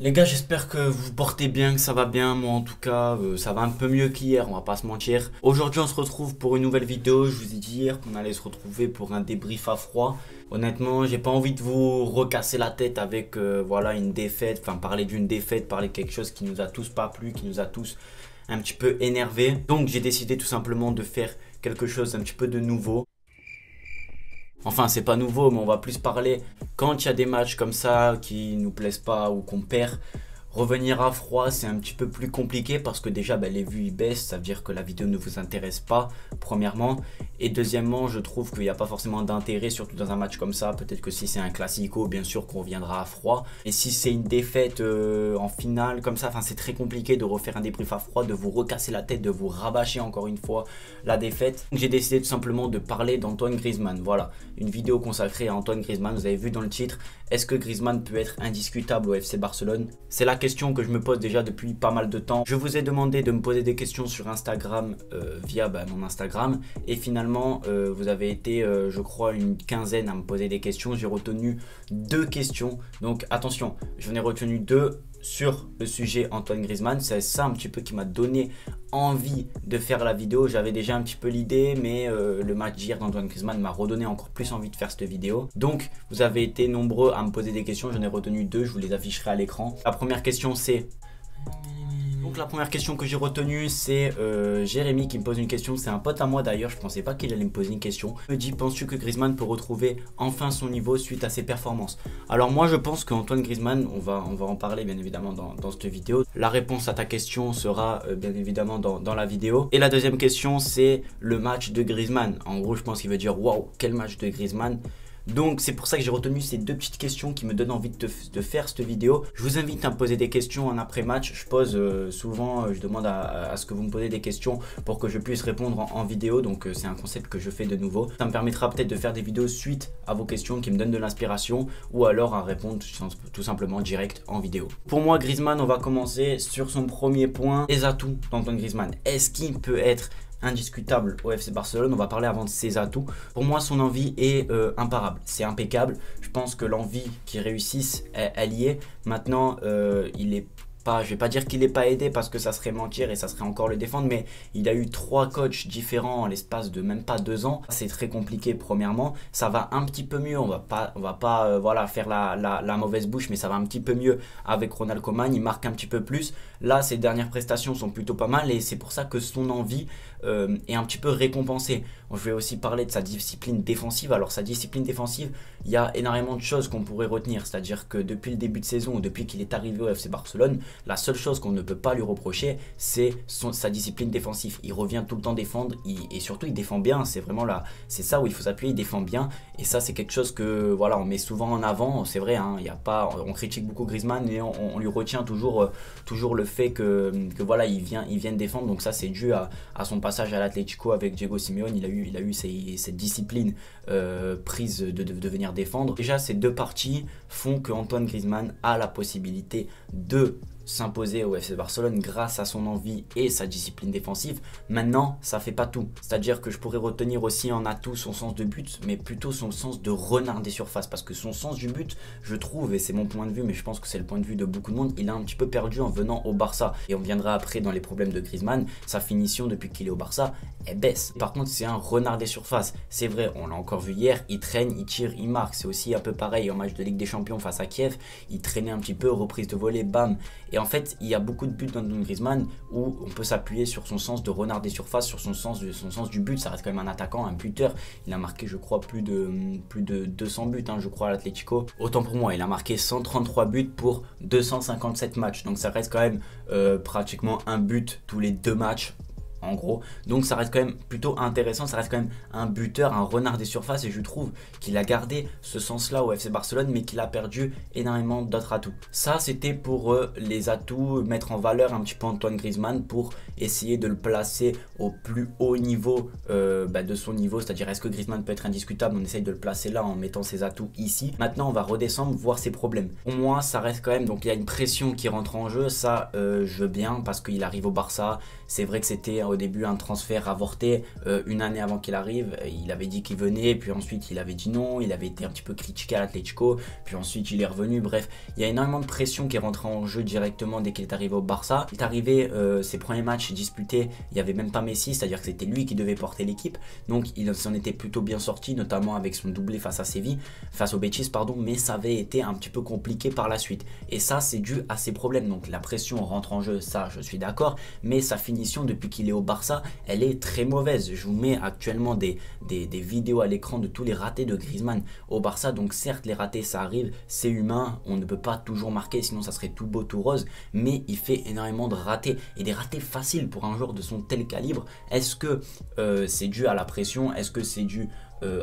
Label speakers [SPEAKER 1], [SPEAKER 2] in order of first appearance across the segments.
[SPEAKER 1] Les gars, j'espère que vous vous portez bien, que ça va bien. Moi, en tout cas, ça va un peu mieux qu'hier, on va pas se mentir. Aujourd'hui, on se retrouve pour une nouvelle vidéo. Je vous ai dit hier qu'on allait se retrouver pour un débrief à froid. Honnêtement, j'ai pas envie de vous recasser la tête avec voilà, une défaite, enfin parler d'une défaite, parler de quelque chose qui nous a tous pas plu, qui nous a tous un petit peu énervé. Donc, j'ai décidé tout simplement de faire quelque chose un petit peu de nouveau. Enfin, c'est pas nouveau, mais on va plus parler quand il y a des matchs comme ça qui nous plaisent pas ou qu'on perd. Revenir à froid, c'est un petit peu plus compliqué parce que déjà, les vues ils baissent, ça veut dire que la vidéo ne vous intéresse pas, premièrement. Et deuxièmement, je trouve qu'il n'y a pas forcément d'intérêt, surtout dans un match comme ça. Peut-être que si c'est un classico, bien sûr qu'on reviendra à froid. Et si c'est une défaite en finale comme ça, c'est très compliqué de refaire un débrief à froid, de vous recasser la tête, de vous rabâcher encore une fois la défaite. J'ai décidé tout simplement de parler d'Antoine Griezmann. Voilà, une vidéo consacrée à Antoine Griezmann. Vous avez vu dans le titre, est-ce que Griezmann peut être indiscutable au FC Barcelone? C'est la question que je me pose déjà depuis pas mal de temps. Je vous ai demandé de me poser des questions sur Instagram via mon Instagram. Et finalement, vous avez été, je crois, une quinzaine à me poser des questions. J'ai retenu 2 questions. Donc attention, j'en ai retenu 2 sur le sujet Antoine Griezmann. C'est ça un petit peu qui m'a donné envie de faire la vidéo. J'avais déjà un petit peu l'idée, mais le match d'hier d'Antoine Griezmann m'a redonné encore plus envie de faire cette vidéo. Donc vous avez été nombreux à me poser des questions. J'en ai retenu 2, je vous les afficherai à l'écran. La première question c'est... Donc la première question que j'ai retenue, c'est Jérémy qui me pose une question. C'est un pote à moi d'ailleurs, je pensais pas qu'il allait me poser une question. Il me dit, penses-tu que Griezmann peut retrouver enfin son niveau suite à ses performances? Alors moi je pense qu'Antoine Griezmann, on va en parler bien évidemment dans cette vidéo. La réponse à ta question sera bien évidemment dans la vidéo. Et la deuxième question, c'est le match de Griezmann. En gros je pense qu'il veut dire, waouh, quel match de Griezmann. Donc c'est pour ça que j'ai retenu ces 2 petites questions qui me donnent envie de faire cette vidéo. Je vous invite à me poser des questions en après-match. Je pose souvent, je demande à ce que vous me posez des questions pour que je puisse répondre en vidéo. Donc c'est un concept que je fais de nouveau. Ça me permettra peut-être de faire des vidéos suite à vos questions qui me donnent de l'inspiration ou alors à répondre tout simplement direct en vidéo. Pour moi, Griezmann, on va commencer sur son premier point. Les atouts d'Antoine Griezmann. Est-ce qu'il peut être indiscutable au FC Barcelone? On va parler avant de ses atouts. Pour moi, son envie est imparable, c'est impeccable. Je pense que l'envie qu'il réussisse, elle y est. Maintenant, il est pas, je vais pas dire qu'il n'est pas aidé parce que ça serait mentir et ça serait encore le défendre, mais il a eu 3 coachs différents en l'espace de même pas 2 ans. C'est très compliqué premièrement. Ça va un petit peu mieux, on va pas voilà, faire la mauvaise bouche, mais ça va un petit peu mieux avec Ronald Koeman. Il marque un petit peu plus. Là, ses dernières prestations sont plutôt pas mal et c'est pour ça que son envie est un petit peu récompensée. Je vais aussi parler de sa discipline défensive. Alors sa discipline défensive, il y a énormément de choses qu'on pourrait retenir. C'est-à-dire que depuis le début de saison ou depuis qu'il est arrivé au FC Barcelone, la seule chose qu'on ne peut pas lui reprocher, c'est sa discipline défensive. Il revient tout le temps défendre et surtout il défend bien. C'est vraiment là, c'est ça où il faut s'appuyer. Il défend bien et ça c'est quelque chose que voilà, on met souvent en avant. C'est vrai, hein, il y a pas, on critique beaucoup Griezmann et on lui retient toujours le fait que voilà, il vient défendre. Donc ça c'est dû à son passage à l'Atlético avec Diego Simeone. Il a eu cette discipline prise de venir défendre. Déjà ces 2 parties font que Antoine Griezmann a la possibilité de s'imposer au FC Barcelone grâce à son envie et sa discipline défensive. Maintenant, ça fait pas tout. C'est-à-dire que je pourrais retenir aussi en atout son sens de but, mais plutôt son sens de renard des surfaces. Parce que son sens du but, je trouve, et c'est mon point de vue, mais je pense que c'est le point de vue de beaucoup de monde, il a un petit peu perdu en venant au Barça. Et on viendra après dans les problèmes de Griezmann. Sa finition depuis qu'il est au Barça, elle baisse. Par contre, c'est un renard des surfaces. C'est vrai, on l'a encore vu hier, il traîne, il tire, il marque. C'est aussi un peu pareil en match de Ligue des Champions face à Kiev. Il traînait un petit peu, reprise de volée, bam. Et en fait, il y a beaucoup de buts d'Antoine Griezmann où on peut s'appuyer sur son sens de renard des surfaces, sur son sens du but. Ça reste quand même un attaquant, un buteur. Il a marqué, je crois, plus de 200 buts, je crois, à l'Atlético. Autant pour moi, il a marqué 133 buts pour 257 matchs. Donc ça reste quand même pratiquement un but tous les 2 matchs. En gros, donc ça reste quand même plutôt intéressant, ça reste quand même un buteur, un renard des surfaces et je trouve qu'il a gardé ce sens-là au FC Barcelone mais qu'il a perdu énormément d'autres atouts. Ça c'était pour les atouts, mettre en valeur un petit peu Antoine Griezmann pour essayer de le placer au plus haut niveau de son niveau, c'est-à-dire est-ce que Griezmann peut être indiscutable, on essaye de le placer là en mettant ses atouts ici. Maintenant on va redescendre, voir ses problèmes. Pour moi ça reste quand même, donc il y a une pression qui rentre en jeu, ça je veux bien parce qu'il arrive au Barça, C'est vrai que c'était au début un transfert avorté, une année avant qu'il arrive, il avait dit qu'il venait, puis ensuite il avait dit non, il avait été un petit peu critiqué à l'Atlético, puis ensuite il est revenu, bref, il y a énormément de pression qui est rentrée en jeu directement dès qu'il est arrivé au Barça. Il est arrivé, ses premiers matchs disputés, il n'y avait même pas Messi, c'est-à-dire que c'était lui qui devait porter l'équipe, donc il s'en était plutôt bien sorti, notamment avec son doublé face à Séville, face au Betis, pardon, mais ça avait été un petit peu compliqué par la suite. Et ça, c'est dû à ses problèmes. Donc la pression rentre en jeu, ça, je suis d'accord, mais sa finition depuis qu'il est au Barça, elle est très mauvaise. Je vous mets actuellement des vidéos à l'écran de tous les ratés de Griezmann au Barça. Donc certes, les ratés, ça arrive, c'est humain, on ne peut pas toujours marquer, sinon ça serait tout beau, tout rose, mais il fait énormément de ratés, et des ratés faciles pour un joueur de son tel calibre. Est-ce que c'est dû à la pression? Est-ce que c'est dû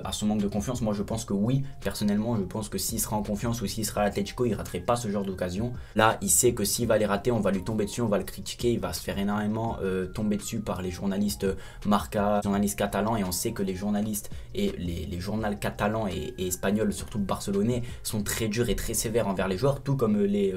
[SPEAKER 1] à son manque de confiance? Moi je pense que oui, personnellement je pense que s'il sera en confiance ou s'il sera à l'Atlético, il ne raterait pas ce genre d'occasion. Là il sait que s'il va les rater, on va lui tomber dessus, on va le critiquer, il va se faire énormément tomber dessus par les journalistes Marca, journalistes catalans, et on sait que les journalistes et les journaux catalans et espagnols, surtout barcelonais, sont très durs et très sévères envers les joueurs, tout comme les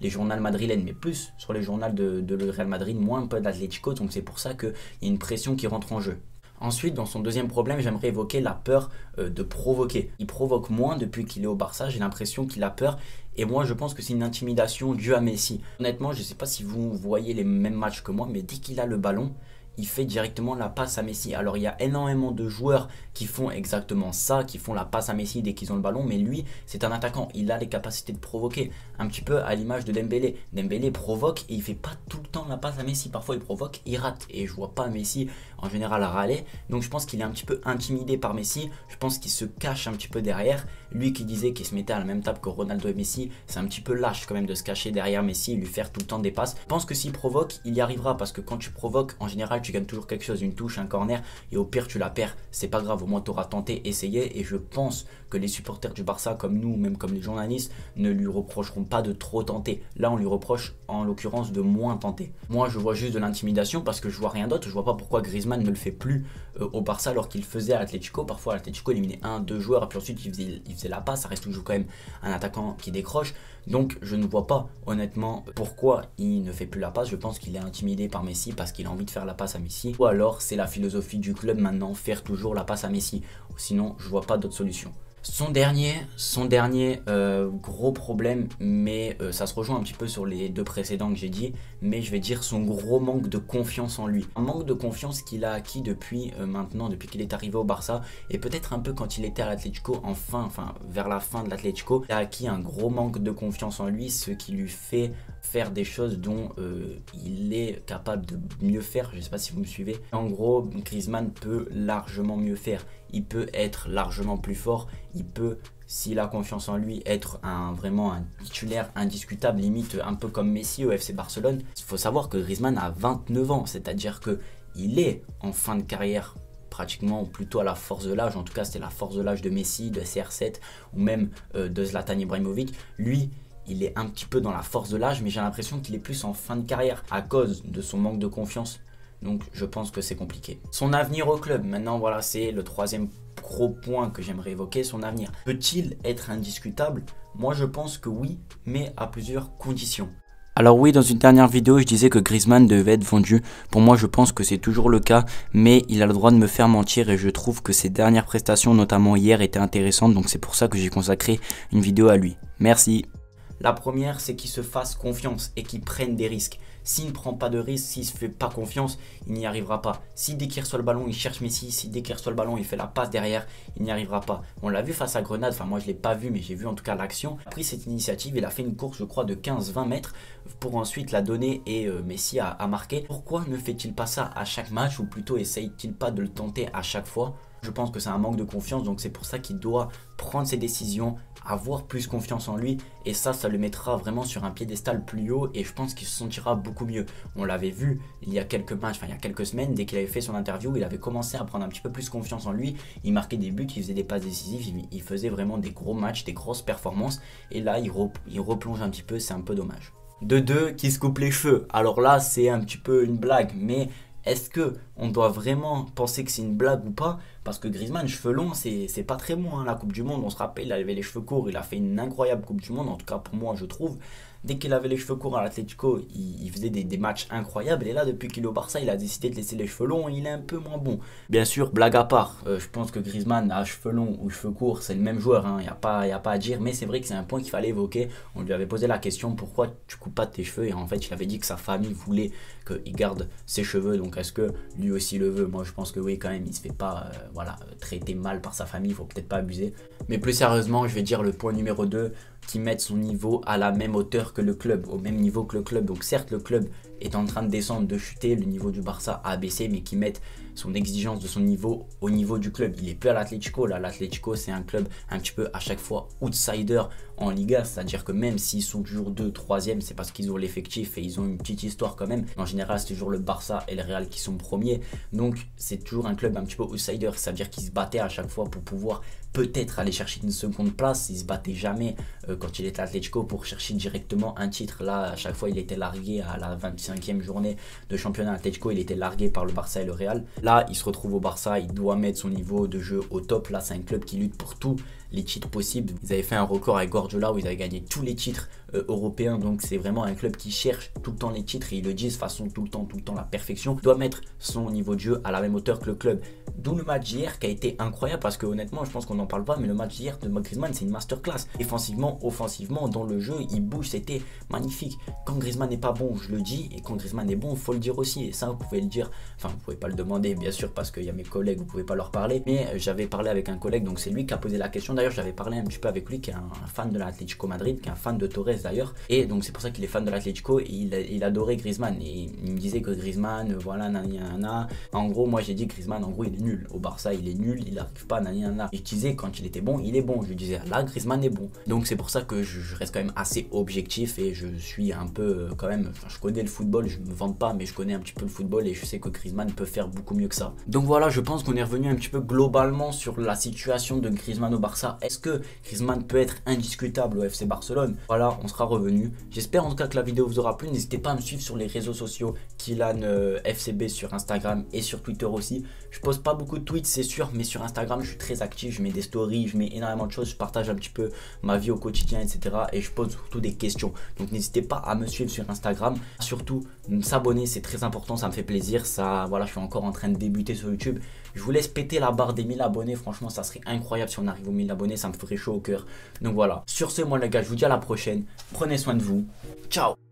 [SPEAKER 1] journaux madrilènes, mais plus sur les journaux de le Real Madrid, moins un peu de l'Atlético, donc c'est pour ça qu'il y a une pression qui rentre en jeu. Ensuite, dans son deuxième problème, j'aimerais évoquer la peur de provoquer. Il provoque moins depuis qu'il est au Barça, j'ai l'impression qu'il a peur. Et moi, je pense que c'est une intimidation due à Messi. Honnêtement, je ne sais pas si vous voyez les mêmes matchs que moi, mais dès qu'il a le ballon, il fait directement la passe à Messi. Alors il y a énormément de joueurs qui font exactement ça, qui font la passe à Messi dès qu'ils ont le ballon, mais lui c'est un attaquant, il a les capacités de provoquer, un petit peu à l'image de Dembélé. Dembélé provoque et il fait pas tout le temps la passe à Messi, parfois il provoque, il rate, et je vois pas Messi en général râler, donc je pense qu'il est un petit peu intimidé par Messi, je pense qu'il se cache un petit peu derrière. Lui qui disait qu'il se mettait à la même table que Ronaldo et Messi, c'est un petit peu lâche quand même de se cacher derrière Messi et lui faire tout le temps des passes. Je pense que s'il provoque, il y arrivera, parce que quand tu provoques, en général tu gagnes toujours quelque chose, une touche, un corner, et au pire tu la perds, c'est pas grave, au moins tu auras tenté, essayé. Et je pense que les supporters du Barça, comme nous, même comme les journalistes, ne lui reprocheront pas de trop tenter. Là on lui reproche en l'occurrence de moins tenter. Moi je vois juste de l'intimidation, parce que je vois rien d'autre. Je vois pas pourquoi Griezmann ne le fait plus au Barça alors qu'il faisait à l'Atlético. Parfois à l'Atlético il éliminait 1-2 joueurs, et puis ensuite il faisait la passe, ça reste toujours quand même un attaquant qui décroche. Donc je ne vois pas honnêtement pourquoi il ne fait plus la passe. Je pense qu'il est intimidé par Messi parce qu'il a envie de faire la passe à Messi, ou alors c'est la philosophie du club maintenant, faire toujours la passe à Messi. Sinon je vois pas d'autre solution. Son dernier gros problème, mais ça se rejoint un petit peu sur les deux précédents que j'ai dit, mais je vais dire son gros manque de confiance en lui. Un manque de confiance qu'il a acquis depuis maintenant, depuis qu'il est arrivé au Barça, et peut-être un peu quand il était à l'Atlético, enfin vers la fin de l'Atlético, il a acquis un gros manque de confiance en lui, ce qui lui fait faire des choses dont il est capable de mieux faire. Je ne sais pas si vous me suivez. En gros, Griezmann peut largement mieux faire. Il peut être largement plus fort. Il peut, s'il a confiance en lui, être vraiment un titulaire indiscutable, limite un peu comme Messi au FC Barcelone. Il faut savoir que Griezmann a 29 ans, c'est-à-dire qu'il est en fin de carrière, pratiquement, ou plutôt à la force de l'âge. En tout cas, c'était la force de l'âge de Messi, de CR7 ou même de Zlatan Ibrahimovic. Lui, il est un petit peu dans la force de l'âge, mais j'ai l'impression qu'il est plus en fin de carrière à cause de son manque de confiance. Donc je pense que c'est compliqué. Son avenir au club, maintenant voilà, c'est le troisième gros point que j'aimerais évoquer, son avenir. Peut-il être indiscutable? Moi je pense que oui, mais à plusieurs conditions. Alors oui, dans une dernière vidéo, je disais que Griezmann devait être vendu. Pour moi, je pense que c'est toujours le cas, mais il a le droit de me faire mentir, et je trouve que ses dernières prestations, notamment hier, étaient intéressantes. Donc c'est pour ça que j'ai consacré une vidéo à lui. Merci. La première, c'est qu'il se fasse confiance et qu'il prenne des risques. S'il ne prend pas de risques, s'il ne se fait pas confiance, il n'y arrivera pas. Si dès qu'il reçoit le ballon, il cherche Messi, si dès qu'il reçoit le ballon, il fait la passe derrière, il n'y arrivera pas. On l'a vu face à Grenade, enfin moi je ne l'ai pas vu, mais j'ai vu en tout cas l'action. Il a pris cette initiative, il a fait une course je crois de 15-20 mètres pour ensuite la donner, et Messi a marqué. Pourquoi ne fait-il pas ça à chaque match, ou plutôt essaye-t-il pas de le tenter à chaque fois? Je pense que c'est un manque de confiance, donc c'est pour ça qu'il doit prendre ses décisions, avoir plus confiance en lui, et ça le mettra vraiment sur un piédestal plus haut, et je pense qu'il se sentira beaucoup mieux. On l'avait vu il y a quelques matchs, enfin il y a quelques semaines, dès qu'il avait fait son interview, il avait commencé à prendre un petit peu plus confiance en lui, il marquait des buts, il faisait des passes décisives, il faisait vraiment des gros matchs, des grosses performances, et là il replonge un petit peu, c'est un peu dommage. De deux, qui se coupe les cheveux, alors là c'est un petit peu une blague, mais est-ce que on doit vraiment penser que c'est une blague ou pas? Parce que Griezmann, cheveux longs, c'est pas très bon, hein. La Coupe du Monde, on se rappelle, il avait les cheveux courts, il a fait une incroyable Coupe du Monde, en tout cas pour moi je trouve. Dès qu'il avait les cheveux courts à l'Atlético, il faisait des matchs incroyables. Et là, depuis qu'il est au Barça, il a décidé de laisser les cheveux longs. Il est un peu moins bon. Bien sûr, blague à part, je pense que Griezmann a cheveux longs ou cheveux courts, c'est le même joueur. Il n'y a pas à dire. Mais c'est vrai que c'est un point qu'il fallait évoquer. On lui avait posé la question pourquoi tu coupes pas tes cheveux. Et en fait, il avait dit que sa famille voulait qu'il garde ses cheveux. Donc, est-ce que lui aussi le veut? Moi, je pense que oui, quand même. Il se fait pas traiter mal par sa famille. Il faut peut-être pas abuser. Mais plus sérieusement, je vais dire le point numéro 2, qui mette son niveau à la même hauteur que le club, au même niveau que le club. Donc certes, le club est en train de descendre, de chuter, le niveau du Barça a baissé, mais qui mette son exigence de son niveau au niveau du club. Il est plus à l'Atlético. Là, l'Atlético, c'est un club un petit peu à chaque fois outsider en Liga, c'est-à-dire que même s'ils sont toujours 2, 3e, c'est parce qu'ils ont l'effectif et ils ont une petite histoire quand même. En général, c'est toujours le Barça et le Real qui sont premiers. Donc, c'est toujours un club un petit peu outsider, c'est-à-dire qu'ils se battaient à chaque fois pour pouvoir peut-être aller chercher une seconde place. Il se battait jamais quand il était à l'Atlético pour chercher directement un titre. Là, à chaque fois, il était largué à la 25e journée de championnat Atlético. Il était largué par le Barça et le Real. Là, il se retrouve au Barça. Il doit mettre son niveau de jeu au top. Là, c'est un club qui lutte pour tous les titres possibles. Ils avaient fait un record avec Guardiola où ils avaient gagné tous les titres européens. Donc, c'est vraiment un club qui cherche tout le temps les titres. Et ils le disent de façon tout le temps la perfection. Il doit mettre son niveau de jeu à la même hauteur que le club. D'où le match d'hier qui a été incroyable parce que honnêtement, je pense qu'on n'en parle pas, mais le match d'hier de Griezmann, c'est une masterclass. Défensivement, offensivement, dans le jeu, il bouge, c'était magnifique. Quand Griezmann n'est pas bon, je le dis, et quand Griezmann est bon, il faut le dire aussi. Et ça, vous pouvez le dire, enfin, vous pouvez pas le demander, bien sûr, parce qu'il y a mes collègues, vous pouvez pas leur parler, mais j'avais parlé avec un collègue, donc c'est lui qui a posé la question. D'ailleurs, j'avais parlé un petit peu avec lui, qui est un fan de l'Atlético Madrid, qui est un fan de Torres d'ailleurs, et donc c'est pour ça qu'il est fan de l'Atlético, et il adorait Griezmann, et il me disait que Griezmann, voilà, nanana. En gros, moi j'ai dit Griezmann, en gros, il est nul. Au Barça, il est nul, il n'arrive pas, nanana. Je disais, quand il était bon, il est bon. Je disais, là, Griezmann est bon. Donc c'est pour ça que je reste quand même assez objectif et je suis un peu quand même, enfin, je connais le football, je me vante pas, mais je connais un petit peu le football et je sais que Griezmann peut faire beaucoup mieux que ça. Donc voilà, je pense qu'on est revenu un petit peu globalement sur la situation de Griezmann au Barça. Est-ce que Griezmann peut être indiscutable au FC Barcelone? Voilà, on sera revenu. J'espère en tout cas que la vidéo vous aura plu. N'hésitez pas à me suivre sur les réseaux sociaux, Kylian FCB sur Instagram et sur Twitter aussi. Je poste pas beaucoup de tweets, c'est sûr, mais sur Instagram, je suis très actif. Je mets des stories, je mets énormément de choses. Je partage un petit peu ma vie au quotidien, etc. Et je pose surtout des questions. Donc n'hésitez pas à me suivre sur Instagram. Surtout, s'abonner, c'est très important. Ça me fait plaisir. Ça, voilà, je suis encore en train de débuter sur YouTube. Je vous laisse péter la barre des 1000 abonnés. Franchement, ça serait incroyable si on arrive aux 1000 abonnés. Ça me ferait chaud au cœur. Donc voilà. Sur ce, moi les gars, je vous dis à la prochaine. Prenez soin de vous. Ciao.